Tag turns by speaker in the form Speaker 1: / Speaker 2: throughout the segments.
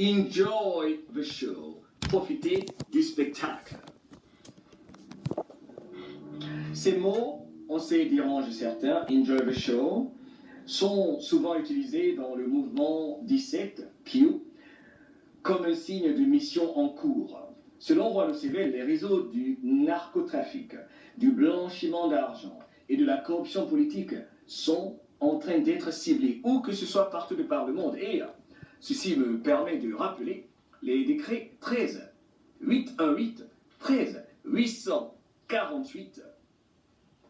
Speaker 1: Enjoy the show. Profitez du spectacle. Ces mots, on sait dérange certains, enjoy the show, sont souvent utilisés dans le mouvement 17, Q, comme un signe de mission en cours. Selon Juan Ocével, les réseaux du narcotrafic, du blanchiment d'argent et de la corruption politique sont en train d'être ciblés, où que ce soit partout de par le monde. Et ceci me permet de rappeler les décrets 13, 818, 13, 848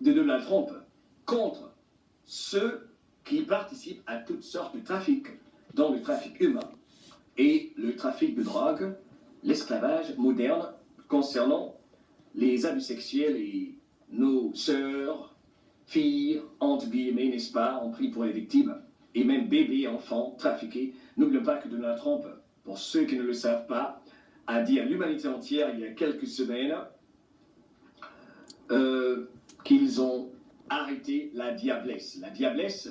Speaker 1: de Donald Trump contre ceux qui participent à toutes sortes de trafics, dont le trafic humain et le trafic de drogue, l'esclavage moderne concernant les abus sexuels et nos sœurs, filles, entre guillemets, n'est-ce pas, ont pris pour les victimes, et même bébés, enfants, trafiqués. N'oublions pas que Donald Trump, pour ceux qui ne le savent pas, a dit à l'humanité entière il y a quelques semaines qu'ils ont arrêté la diablesse. La diablesse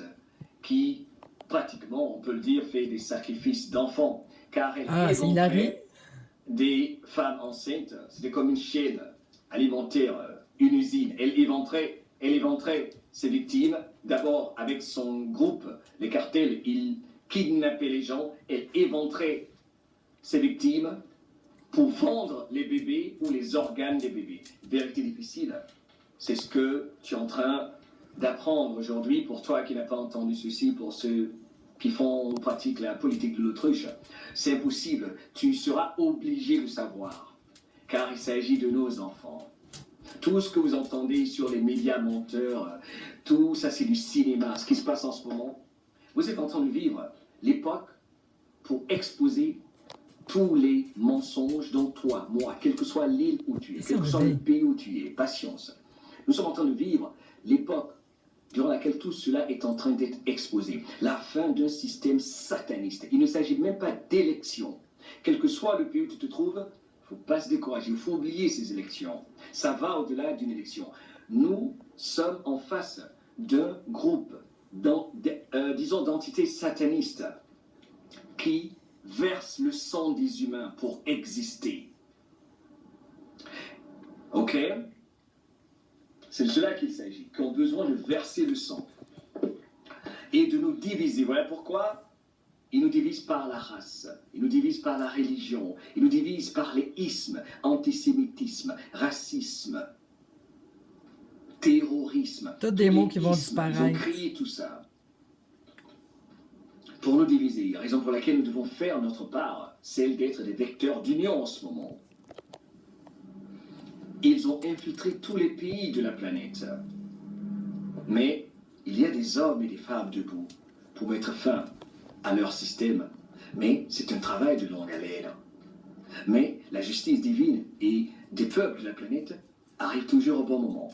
Speaker 1: qui, pratiquement, on peut le dire, fait des sacrifices d'enfants, car elle éventrait des femmes enceintes. C'était comme une chaîne alimentaire, une usine. Elle éventrait ses victimes. D'abord, avec son groupe, les cartels, il kidnappait les gens. Elle éventrait ses victimes pour vendre les bébés ou les organes des bébés. Vérité difficile. C'est ce que tu es en train d'apprendre aujourd'hui pour toi qui n'as pas entendu ceci, pour ceux qui pratiquent la politique de l'autruche. C'est impossible. Tu seras obligé de savoir, car il s'agit de nos enfants. Tout ce que vous entendez sur les médias menteurs, tout ça c'est du cinéma, ce qui se passe en ce moment. Vous êtes en train de vivre l'époque pour exposer tous les mensonges dont toi, moi, quelle que soit l'île où tu es, quel que soit le pays où tu es, patience. Nous sommes en train de vivre l'époque durant laquelle tout cela est en train d'être exposé. La fin d'un système sataniste. Il ne s'agit même pas d'élection. Quel que soit le pays où tu te trouves, il ne faut pas se décourager, il faut oublier ces élections. Ça va au-delà d'une élection. Nous sommes en face d'un groupe, disons, d'entités satanistes qui versent le sang des humains pour exister. Ok ? C'est de cela qu'il s'agit, qui ont besoin de verser le sang et de nous diviser. Voilà pourquoi ils nous divisent par la race, ils nous divisent par la religion, ils nous divisent par les ismes, antisémitisme, racisme, terrorisme.
Speaker 2: Tous des mots qui vont disparaître.
Speaker 1: Ils ont créé tout ça pour nous diviser. Raison pour laquelle nous devons faire notre part, celle d'être des vecteurs d'union en ce moment. Ils ont infiltré tous les pays de la planète. Mais il y a des hommes et des femmes debout pour mettre fin à leur système. Mais c'est un travail de longue haleine. Mais la justice divine et des peuples de la planète arrive toujours au bon moment.